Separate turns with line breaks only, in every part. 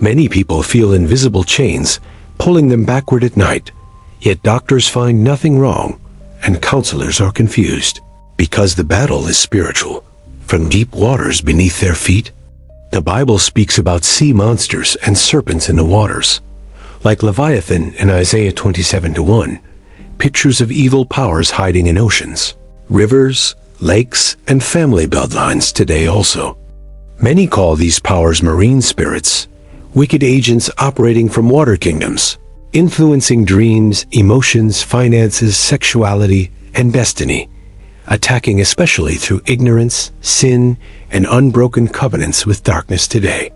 Many people feel invisible chains pulling them backward at night, yet doctors find nothing wrong, and counselors are confused, because the battle is spiritual, from deep waters beneath their feet. The Bible speaks about sea monsters and serpents in the waters, like Leviathan in Isaiah 27:1, pictures of evil powers hiding in oceans, rivers, lakes, and family bloodlines today also. Many call these powers marine spirits, wicked agents operating from water kingdoms, influencing dreams, emotions, finances, sexuality, and destiny, attacking especially through ignorance, sin, and unbroken covenants with darkness today.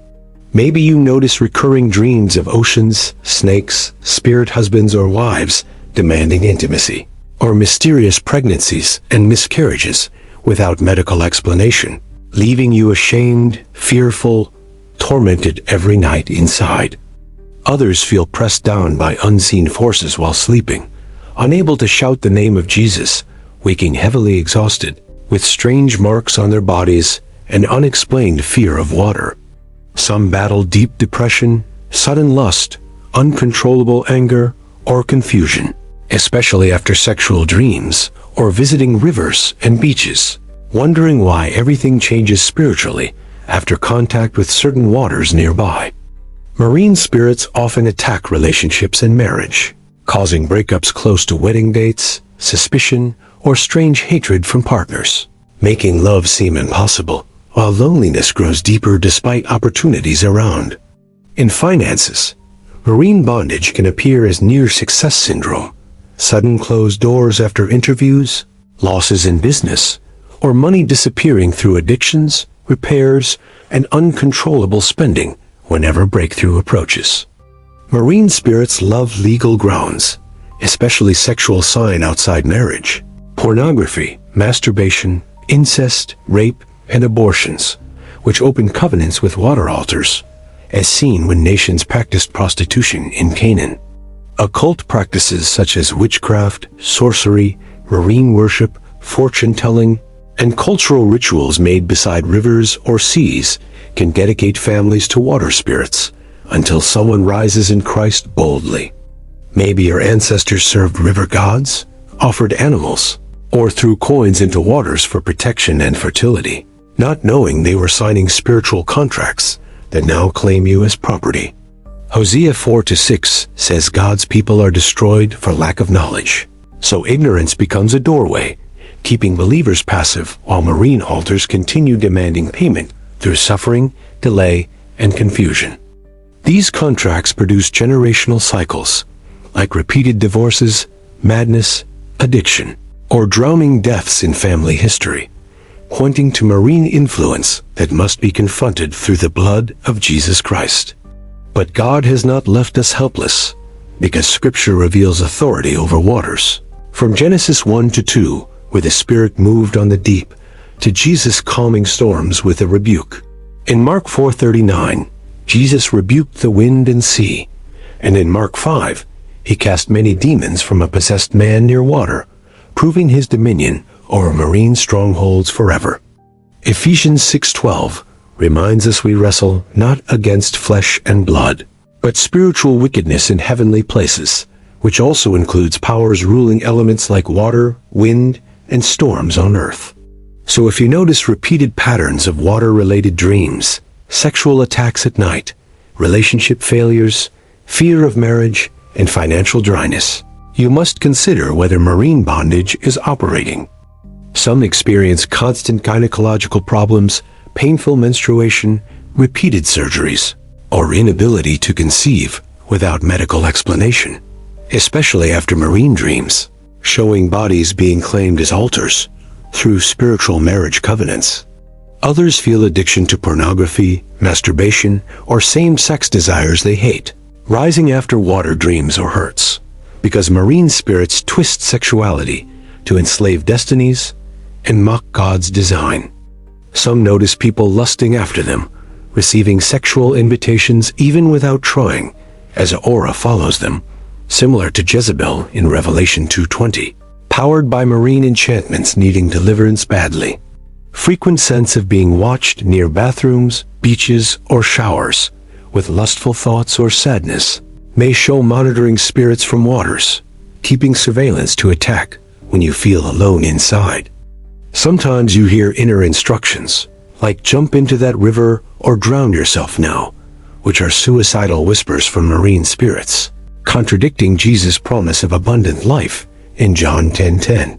Maybe you notice recurring dreams of oceans, snakes, spirit husbands or wives demanding intimacy, or mysterious pregnancies and miscarriages without medical explanation, leaving you ashamed, fearful, tormented every night inside. Others feel pressed down by unseen forces while sleeping, unable to shout the name of Jesus, waking heavily exhausted, with strange marks on their bodies and unexplained fear of water. Some battle deep depression, sudden lust, uncontrollable anger, or confusion, especially after sexual dreams or visiting rivers and beaches, wondering why everything changes spiritually after contact with certain waters nearby. Marine spirits often attack relationships and marriage, causing breakups close to wedding dates, suspicion, or strange hatred from partners, making love seem impossible, while loneliness grows deeper despite opportunities around. In finances, marine bondage can appear as near success syndrome, sudden closed doors after interviews, losses in business, or money disappearing through addictions, repairs, and uncontrollable spending whenever breakthrough approaches. Marine spirits love legal grounds, especially sexual sign outside marriage, pornography, masturbation, incest, rape, and abortions, which open covenants with water altars, as seen when nations practiced prostitution in Canaan. Occult practices such as witchcraft, sorcery, marine worship, fortune-telling, and cultural rituals made beside rivers or seas can dedicate families to water spirits until someone rises in Christ boldly. Maybe your ancestors served river gods, offered animals, or threw coins into waters for protection and fertility, not knowing they were signing spiritual contracts that now claim you as property. Hosea 4:6 says God's people are destroyed for lack of knowledge. So ignorance becomes a doorway, keeping believers passive while marine altars continue demanding payment through suffering, delay, and confusion. These contracts produce generational cycles, like repeated divorces, madness, addiction, or drowning deaths in family history, pointing to marine influence that must be confronted through the blood of Jesus Christ. But God has not left us helpless, because Scripture reveals authority over waters. From Genesis 1-2, where the Spirit moved on the deep, to Jesus calming storms with a rebuke. In Mark 4:39, Jesus rebuked the wind and sea, and in Mark 5, he cast many demons from a possessed man near water, proving his dominion over marine strongholds forever. Ephesians 6:12 reminds us we wrestle not against flesh and blood, but spiritual wickedness in heavenly places, which also includes powers ruling elements like water, wind, and storms on earth. So if you notice repeated patterns of water-related dreams, sexual attacks at night, relationship failures, fear of marriage, and financial dryness, you must consider whether marine bondage is operating. Some experience constant gynecological problems, painful menstruation, repeated surgeries, or inability to conceive without medical explanation, especially after marine dreams, showing bodies being claimed as altars through spiritual marriage covenants. Others feel addiction to pornography, masturbation, or same-sex desires they hate, rising after water dreams or hurts, because marine spirits twist sexuality to enslave destinies and mock God's design. Some notice people lusting after them, receiving sexual invitations even without trying, as an aura follows them, similar to Jezebel in Revelation 2:20, powered by marine enchantments needing deliverance badly. Frequent sense of being watched near bathrooms, beaches, or showers, with lustful thoughts or sadness, may show monitoring spirits from waters, keeping surveillance to attack when you feel alone inside. Sometimes you hear inner instructions, like jump into that river or drown yourself now, which are suicidal whispers from marine spirits, contradicting Jesus' promise of abundant life in John 10:10.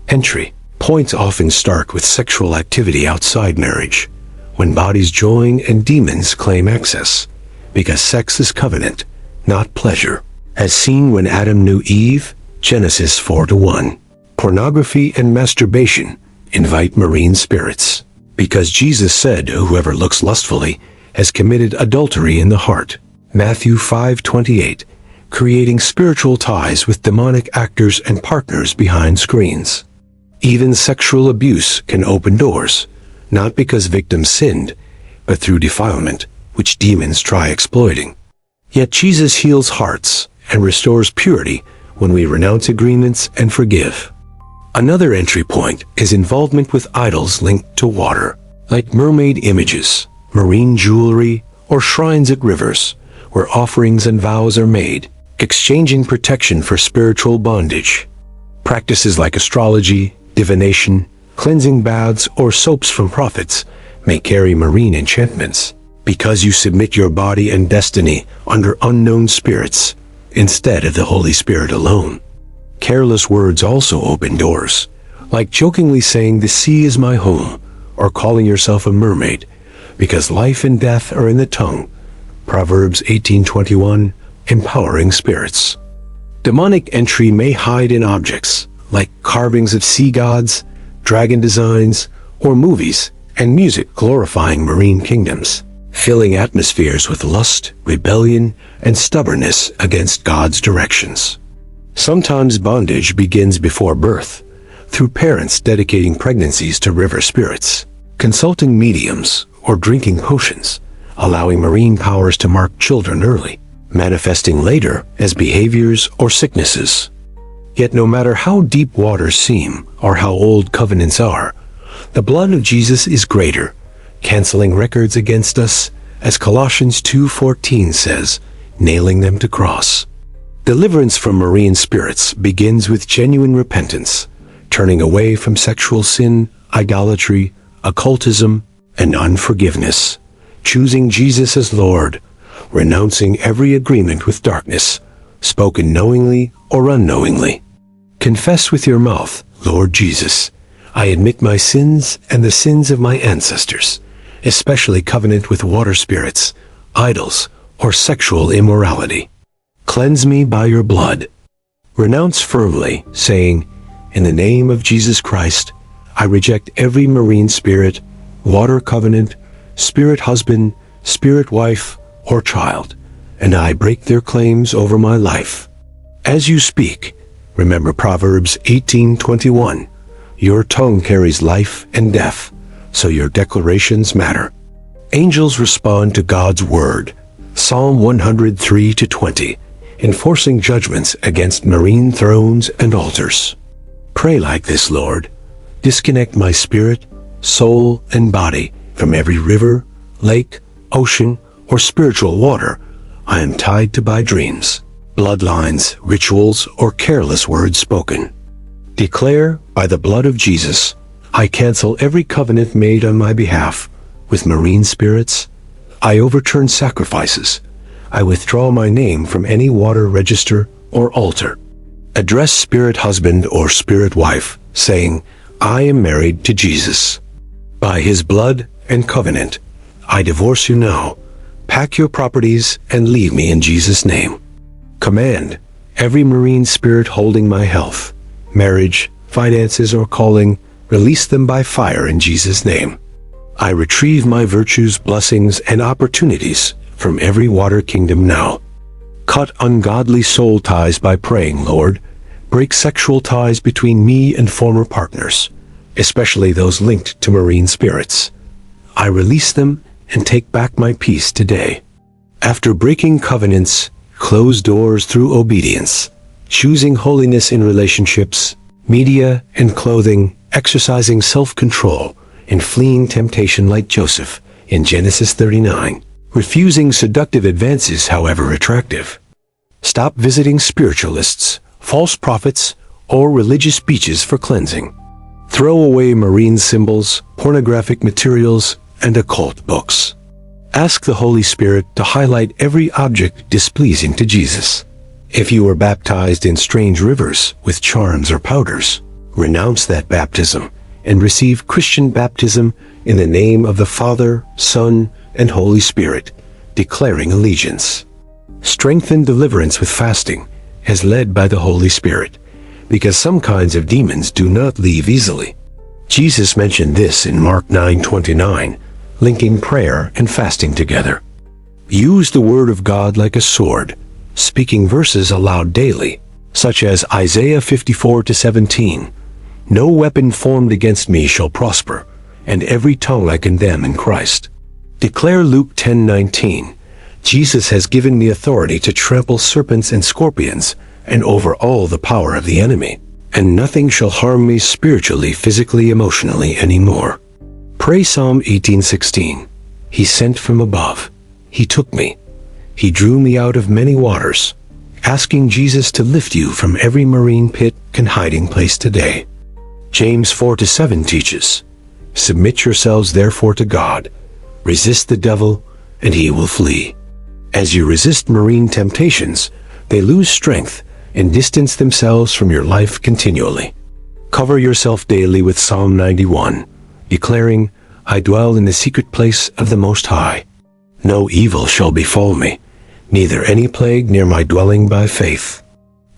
Entry points often start with sexual activity outside marriage, when bodies join and demons claim access, because sex is covenant, not pleasure, as seen when Adam knew Eve, Genesis 4:1. Pornography and masturbation invite marine spirits, because Jesus said whoever looks lustfully has committed adultery in the heart, Matthew 5:28, creating spiritual ties with demonic actors and partners behind screens. Even sexual abuse can open doors, not because victims sinned, but through defilement, which demons try exploiting. Yet Jesus heals hearts and restores purity when we renounce agreements and forgive. Another entry point is involvement with idols linked to water, like mermaid images, marine jewelry, or shrines at rivers, where offerings and vows are made, exchanging protection for spiritual bondage. Practices like astrology, divination, cleansing baths, or soaps from prophets may carry marine enchantments, because you submit your body and destiny under unknown spirits instead of the Holy Spirit alone. Careless words also open doors, like jokingly saying the sea is my home, or calling yourself a mermaid, because life and death are in the tongue. Proverbs 18:21, empowering spirits. Demonic entry may hide in objects, like carvings of sea gods, dragon designs, or movies and music glorifying marine kingdoms, filling atmospheres with lust, rebellion, and stubbornness against God's directions. Sometimes bondage begins before birth, through parents dedicating pregnancies to river spirits, consulting mediums, or drinking potions, allowing marine powers to mark children early, manifesting later as behaviors or sicknesses. Yet no matter how deep waters seem or how old covenants are, the blood of Jesus is greater, canceling records against us, as Colossians 2:14 says, nailing them to cross. Deliverance from marine spirits begins with genuine repentance, turning away from sexual sin, idolatry, occultism, and unforgiveness, choosing Jesus as Lord, renouncing every agreement with darkness, spoken knowingly or unknowingly. Confess with your mouth, Lord Jesus, I admit my sins and the sins of my ancestors, especially covenant with water spirits, idols, or sexual immorality. Cleanse me by your blood. Renounce firmly, saying, in the name of Jesus Christ, I reject every marine spirit, water covenant, spirit husband, spirit wife, or child, and I break their claims over my life. As you speak, remember Proverbs 18:21. Your tongue carries life and death, so your declarations matter. Angels respond to God's word. Psalm 103-20, enforcing judgments against marine thrones and altars. Pray like this, Lord. Disconnect my spirit, soul, and body from every river, lake, ocean, or spiritual water I am tied to by dreams, bloodlines, rituals, or careless words spoken. Declare, by the blood of Jesus, I cancel every covenant made on my behalf with marine spirits. I overturn sacrifices. I withdraw my name from any water register or altar. Address spirit husband or spirit wife, saying, I am married to Jesus. By his blood and covenant, I divorce you now. Pack your properties and leave me in Jesus' name. Command every marine spirit holding my health, marriage, finances, or calling, release them by fire in Jesus' name. I retrieve my virtues, blessings, and opportunities from every water kingdom now. Cut ungodly soul ties by praying, Lord. Break sexual ties between me and former partners, especially those linked to marine spirits. I release them and take back my peace today. After breaking covenants, close doors through obedience, choosing holiness in relationships, media, and clothing, exercising self-control, and fleeing temptation like Joseph in Genesis 39, Refusing seductive advances, however attractive. Stop visiting spiritualists, false prophets, or religious beaches for cleansing. Throw away marine symbols, pornographic materials, and occult books. Ask the Holy Spirit to highlight every object displeasing to Jesus. If you were baptized in strange rivers with charms or powders, renounce that baptism and receive Christian baptism in the name of the Father, Son, and Holy Spirit, declaring allegiance. Strengthen deliverance with fasting, as led by the Holy Spirit, because some kinds of demons do not leave easily. Jesus mentioned this in Mark 9:29, linking prayer and fasting together. Use the Word of God like a sword, speaking verses aloud daily, such as Isaiah 54:17, "No weapon formed against me shall prosper, and every tongue I condemn in Christ." Declare Luke 10:19, "Jesus has given me authority to trample serpents and scorpions, and over all the power of the enemy, and nothing shall harm me spiritually, physically, emotionally anymore." Pray Psalm 18:16, "He sent from above. He took me. He drew me out of many waters," asking Jesus to lift you from every marine pit and hiding place today. James 4:7 teaches, "Submit yourselves therefore to God. Resist the devil, and he will flee." As you resist marine temptations, they lose strength and distance themselves from your life continually. Cover yourself daily with Psalm 91, declaring, "I dwell in the secret place of the Most High. No evil shall befall me, neither any plague near my dwelling by faith."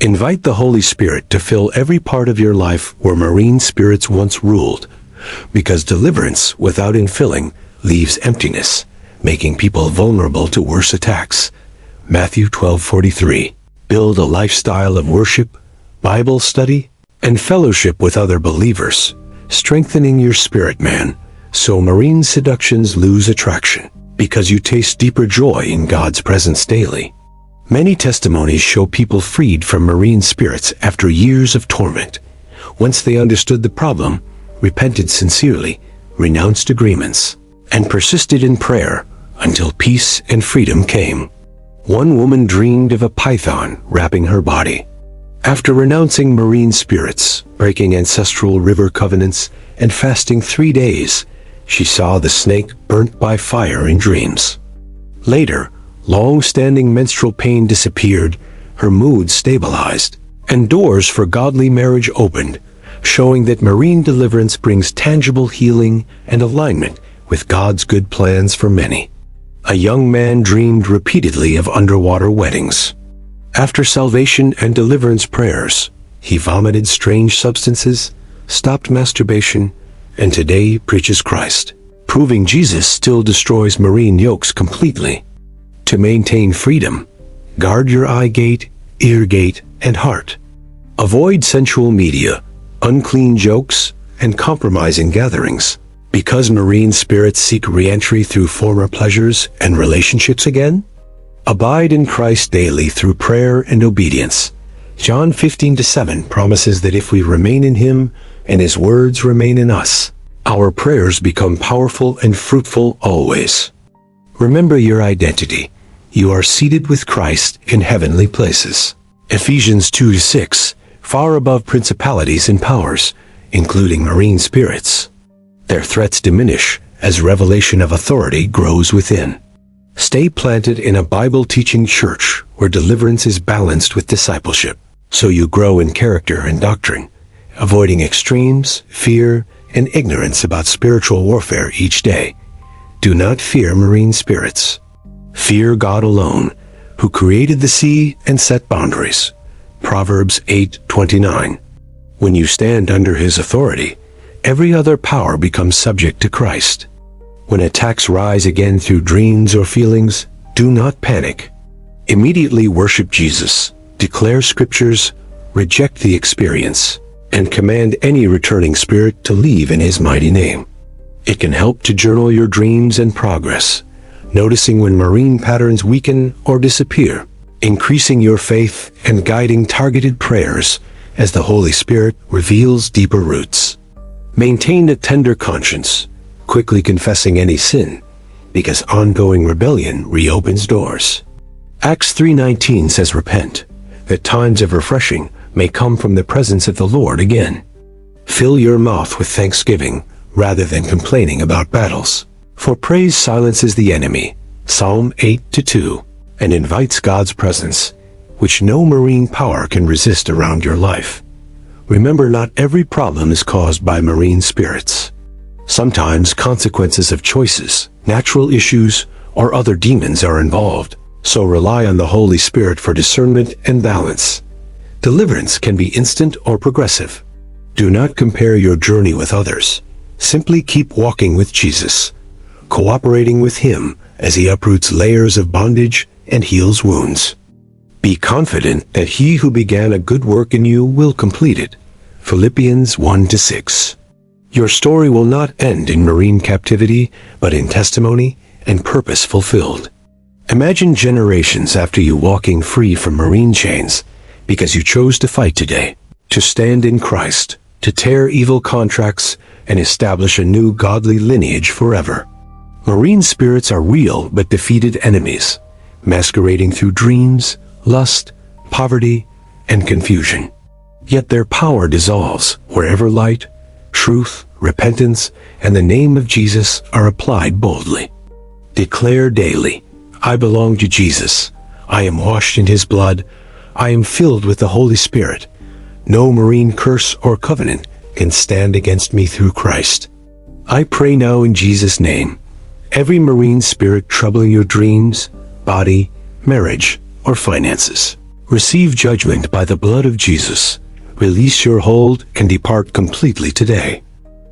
Invite the Holy Spirit to fill every part of your life where marine spirits once ruled, because deliverance without infilling leaves emptiness, making people vulnerable to worse attacks. Matthew 12:43. Build a lifestyle of worship, Bible study, and fellowship with other believers, strengthening your spirit man, so marine seductions lose attraction, because you taste deeper joy in God's presence daily. Many testimonies show people freed from marine spirits after years of torment. Once they understood the problem, repented sincerely, renounced agreements, and persisted in prayer until peace and freedom came. One woman dreamed of a python wrapping her body. After renouncing marine spirits, breaking ancestral river covenants, and fasting 3 days, she saw the snake burnt by fire in dreams. Later, long-standing menstrual pain disappeared, her mood stabilized, and doors for godly marriage opened, showing that marine deliverance brings tangible healing and alignment with God's good plans for many. A young man dreamed repeatedly of underwater weddings. After salvation and deliverance prayers, he vomited strange substances, stopped masturbation, and today preaches Christ, proving Jesus still destroys marine yokes completely. To maintain freedom, guard your eye gate, ear gate, and heart. Avoid sensual media, unclean jokes, and compromising gatherings, because marine spirits seek re-entry through former pleasures and relationships again. Abide in Christ daily through prayer and obedience. John 15:7 promises that if we remain in Him and His words remain in us, our prayers become powerful and fruitful always. Remember your identity. You are seated with Christ in heavenly places. Ephesians 2:6, far above principalities and powers, including marine spirits. Their threats diminish as revelation of authority grows within. Stay planted in a Bible-teaching church where deliverance is balanced with discipleship, so you grow in character and doctrine, avoiding extremes, fear, and ignorance about spiritual warfare each day. Do not fear marine spirits. Fear God alone, who created the sea and set boundaries. Proverbs 8:29. When you stand under His authority, every other power becomes subject to Christ. When attacks rise again through dreams or feelings, do not panic. Immediately worship Jesus, declare scriptures, reject the experience, and command any returning spirit to leave in His mighty name. It can help to journal your dreams and progress, noticing when marine patterns weaken or disappear, increasing your faith and guiding targeted prayers as the Holy Spirit reveals deeper roots. Maintain a tender conscience, quickly confessing any sin, because ongoing rebellion reopens doors. Acts 3:19 says repent, that times of refreshing may come from the presence of the Lord again. Fill your mouth with thanksgiving rather than complaining about battles. For praise silences the enemy, Psalm 8:2, and invites God's presence, which no marine power can resist around your life. Remember, not every problem is caused by marine spirits. Sometimes consequences of choices, natural issues, or other demons are involved, so rely on the Holy Spirit for discernment and balance. Deliverance can be instant or progressive. Do not compare your journey with others. Simply keep walking with Jesus, cooperating with Him as He uproots layers of bondage and heals wounds. Be confident that He who began a good work in you will complete it. Philippians 1-6. Your story will not end in marine captivity, but in testimony and purpose fulfilled. Imagine generations after you walking free from marine chains because you chose to fight today, to stand in Christ, to tear evil contracts and establish a new godly lineage forever. Marine spirits are real but defeated enemies, masquerading through dreams, lust, poverty, and confusion. Yet their power dissolves wherever light, truth, repentance, and the name of Jesus are applied boldly. Declare daily, I belong to Jesus. I am washed in His blood. I am filled with the Holy Spirit. No marine curse or covenant can stand against me through Christ. I pray now in Jesus' name, every marine spirit troubling your dreams, body, marriage, or finances, receive judgment by the blood of Jesus. Release your hold and depart completely today.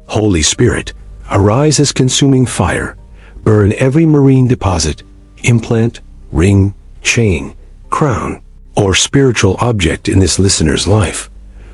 Holy Spirit, arise as consuming fire. Burn every marine deposit, implant, ring, chain, crown, or spiritual object in this listener's life,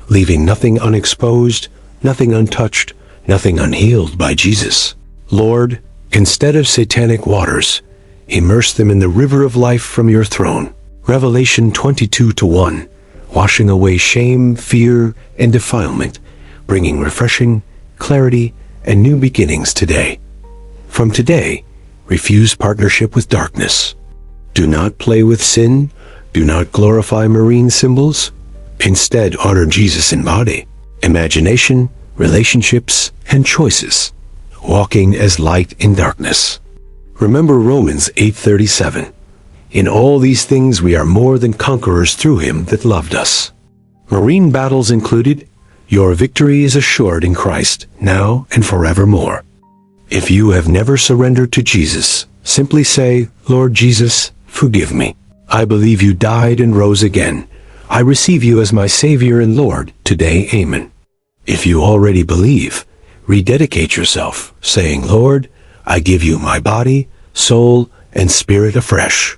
leaving nothing unexposed, nothing untouched, nothing unhealed by Jesus. Lord, instead of satanic waters, immerse them in the river of life from your throne. Revelation 22:1, washing away shame, fear, and defilement, bringing refreshing, clarity, and new beginnings today. From today, refuse partnership with darkness. Do not play with sin. Do not glorify marine symbols. Instead, honor Jesus in body, imagination, relationships, and choices, walking as light in darkness. Remember Romans 8:37. In all these things we are more than conquerors through Him that loved us. Marine battles included, your victory is assured in Christ, now and forevermore. If you have never surrendered to Jesus, simply say, Lord Jesus, forgive me. I believe you died and rose again. I receive you as my Savior and Lord today. Amen. If you already believe, rededicate yourself, saying, Lord, I give you my body, soul, and spirit afresh.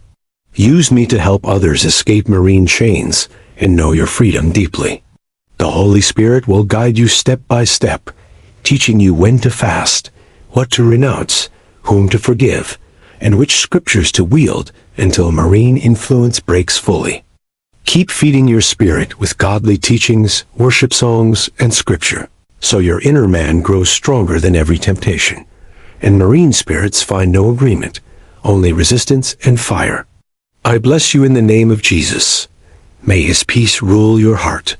Use me to help others escape marine chains and know your freedom deeply. The Holy Spirit will guide you step by step, teaching you when to fast, what to renounce, whom to forgive, and which scriptures to wield until marine influence breaks fully. Keep feeding your spirit with godly teachings, worship songs, and scripture, so your inner man grows stronger than every temptation, and marine spirits find no agreement, only resistance and fire. I bless you in the name of Jesus. May His peace rule your heart,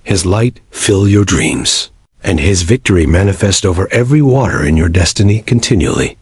His light fill your dreams, and His victory manifest over every water in your destiny continually.